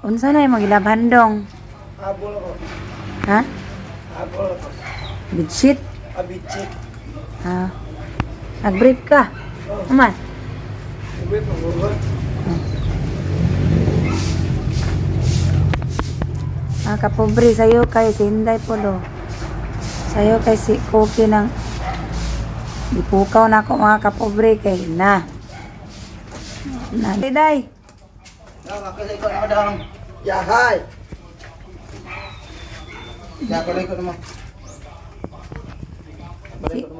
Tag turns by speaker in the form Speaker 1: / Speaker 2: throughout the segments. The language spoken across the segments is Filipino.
Speaker 1: unsa na imong gilabhan dong?
Speaker 2: Abol ako.
Speaker 1: Ha?
Speaker 2: Abol ako.
Speaker 1: Bedsheet?
Speaker 2: Abitsit.
Speaker 1: Ha? Nag-brief ka? Aman?
Speaker 2: Ibe pa gugod.
Speaker 1: Kapobre sa'yo kay si Hinday Polo. Sa'yo kay si Cookie ng ipukaw na ako mga kapobre kay na. Day.
Speaker 2: Nakakasay ko naman daw. Yahay! Nakakasay ko naman.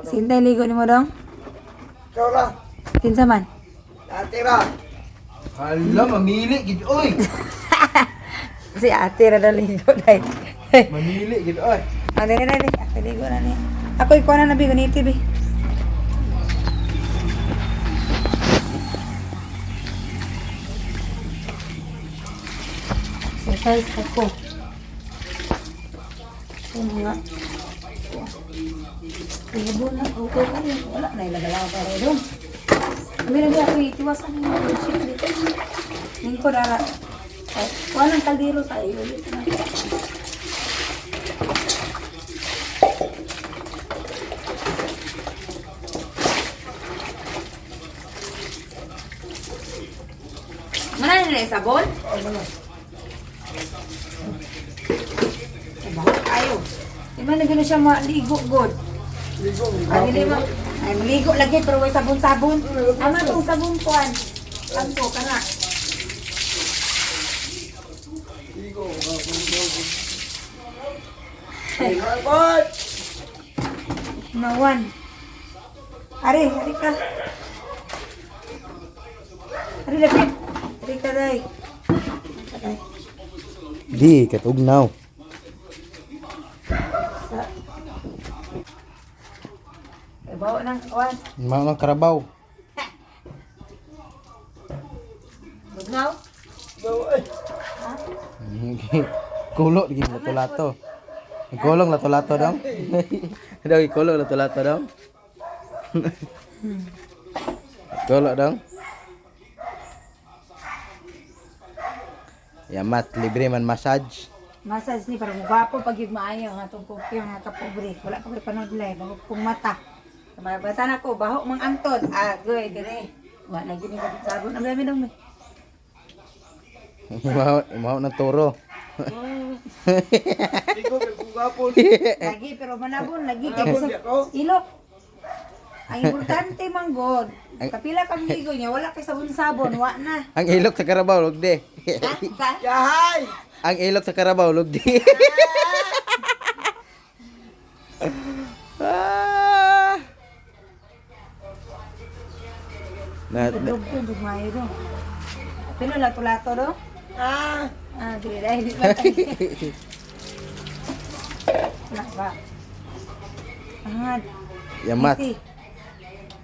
Speaker 1: Si Hinday ligo ni mo dong?
Speaker 2: Ikaw lang.
Speaker 1: Kinsa man?
Speaker 2: Natira. Hala, mamili. Gid, oy!
Speaker 1: Si ate ra daw ligo day.
Speaker 2: Mamili. Gid, oy.
Speaker 1: Dali. Ako ligo na ni. Ako ikaw na nabi guniti bi. Exercise ako. Ano nga? Ligo na ako. Wala na ilagalaw pa rin doon. Kami na ako itiwasan ng mga shit dito. Ningko dara. Walang kaldero sa iyo. Mana nila sabon? Bahot kayo. Di man na gano'n siya maligo, God.
Speaker 2: Ligo.
Speaker 1: Ay, maligo lagi, pero may sabon-sabon. Ama itong sabon kuhan. Santo, kana.
Speaker 2: Ligo. Ligo.
Speaker 1: Nawan. Ari ka. Ari, lapit. Ari ka, day.
Speaker 2: Di, katugnaw.
Speaker 1: Bawa ng kuhan.
Speaker 2: Mau ng karabaw.
Speaker 1: Bugnaw.
Speaker 2: Bawa ay. Kulo di lato-lato. Golong lato-lato dong. Daw ikulong lato-lato dong. Golok dong. Ya mat libre man massage.
Speaker 1: Massage ni para gwapo pag yung maayo nga itong cookie mga kapobre. Wala ka panood live. Bago kong mata. Mabata na ko. Baho mang antod. Goy, dire. Wala lagi ni kapit sabon. Ang dami dong.
Speaker 2: Mau ng turo. Ligo kung gapon.
Speaker 1: Lagi pero manabon. Lagi. Ilok. Ang importante manggod. Kapila kang ligo niya. Wala kay sabon-sabon. Wa na.
Speaker 2: Ang ilok sa karabaw lugdi.
Speaker 1: Yahay!
Speaker 2: Ang ilok sa karabaw lugdi.
Speaker 1: Dugtog ko. Dugmayo dong. Pino lato-lato dong? Dili dahil. Di ba tayo? Wala ba? Angad.
Speaker 2: Yamat.
Speaker 1: Easy.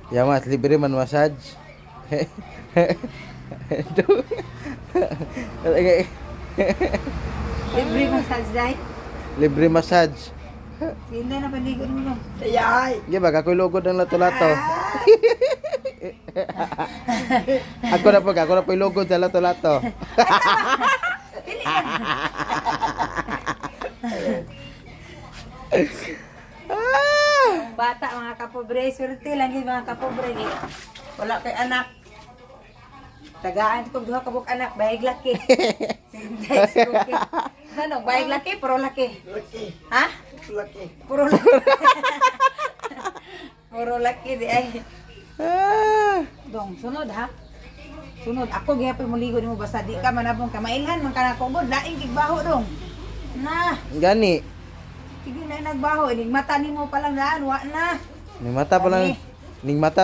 Speaker 2: Yamat libre man massage.
Speaker 1: Libre massage dahil.
Speaker 2: Libre massage.
Speaker 1: Hindi na paligo mo dong.
Speaker 2: Ayay. Di ba kakoy lugod ng lato-lato? Ako na po lugod sa lato-lato.
Speaker 1: Bata mga kapobre, swerte lang yung mga kapobre ni. Wala kay anak. Tagaan ko duha ka buk anak, bayag laki. Sinday suki. Ano, bayag laki, puro laki.
Speaker 2: Laki.
Speaker 1: Ha?
Speaker 2: Laki.
Speaker 1: Puro laki. Puro laki di ay. Dong, sunod ha. Sunod ako gyapon mo ligo nimo basta di ka manabong kamailhan man kana kugod laing gigbaho dong. Na,
Speaker 2: Gani.
Speaker 1: sige na nagbaho, ining mata nimo pa lang daan, wa na.
Speaker 2: Ning mata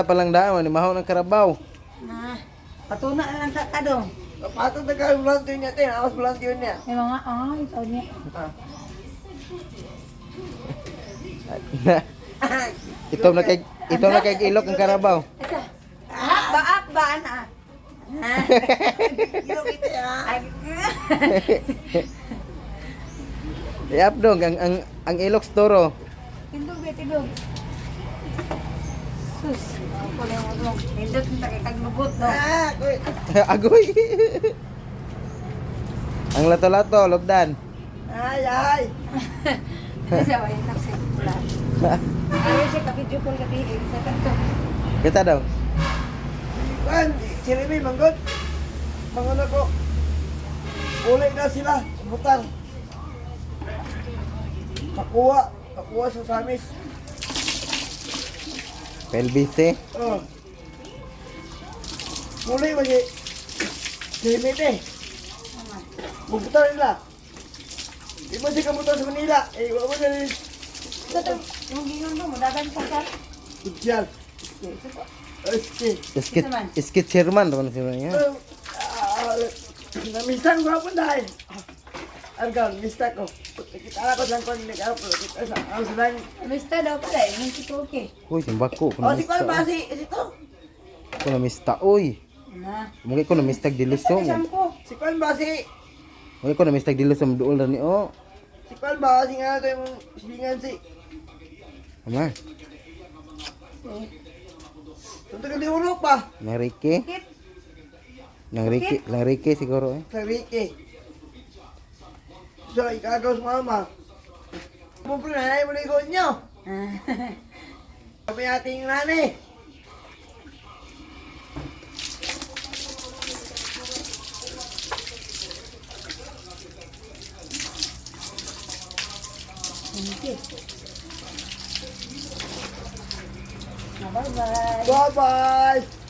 Speaker 2: pa lang daan ni mahaw ng karabaw.
Speaker 1: Na, patuna na lang ka dong.
Speaker 2: Patod na kayo blantiyon niya, tin. Awas blantiyon niya.
Speaker 1: May mga, ito niya.
Speaker 2: Ito na kay ilok ang karabaw.
Speaker 1: Ba, na.
Speaker 2: Ilok ito ya.
Speaker 1: Ay,
Speaker 2: Yap dong ang ilok storo.
Speaker 1: tindog. Sus, ako na yung dong. Tindog, kita kay kaglubot dong.
Speaker 2: Agoy. Ang lato-lato, lugdan.
Speaker 3: Ay.
Speaker 1: Siya ay nagsipula. Ayaw siya ka-video call gabi sa kanto.
Speaker 2: Kita daw.
Speaker 3: Kan, sirimi manggot. Mangon ako. Uli na sila, butar. Pakuha sa samis.
Speaker 2: PLBC.
Speaker 3: Oh. Uli lagi. Sirimi eh. Bubutar nila. Di mo siya kamutan sa Manila. Eh, wala mo na rin.
Speaker 1: Sa to, yung gingon mo, dagan sa ka.
Speaker 3: Kudyal. Okay.
Speaker 2: Iskit chairman naman sila niya.
Speaker 3: Namista ko hapon dahil. Argal, mista ko. Kita ko lang kung hindi ka po. Kita sa lang.
Speaker 1: Mista daw pala, yung si Koke.
Speaker 2: Uy, simbako.
Speaker 3: Oh, si Kwan ba si ito?
Speaker 2: Ko na mista, uy.
Speaker 1: Na.
Speaker 2: Mungkin ko na mistag dilusong.
Speaker 3: Si Kwan ba si...
Speaker 2: Mungkin ko na mistag dilusong dool na ni o.
Speaker 3: Si Kwan ba si nga ito yung silingan si...
Speaker 2: Ama,
Speaker 3: Tunto ka di urok pa.
Speaker 2: nang Ricky. Nang Ricky siguro eh.
Speaker 3: Sa Ricky. So, ikagaw sa mama. Pumpro na na yung malikod nyo. Kami ating nani.
Speaker 1: Bye-bye.
Speaker 3: Bye-bye.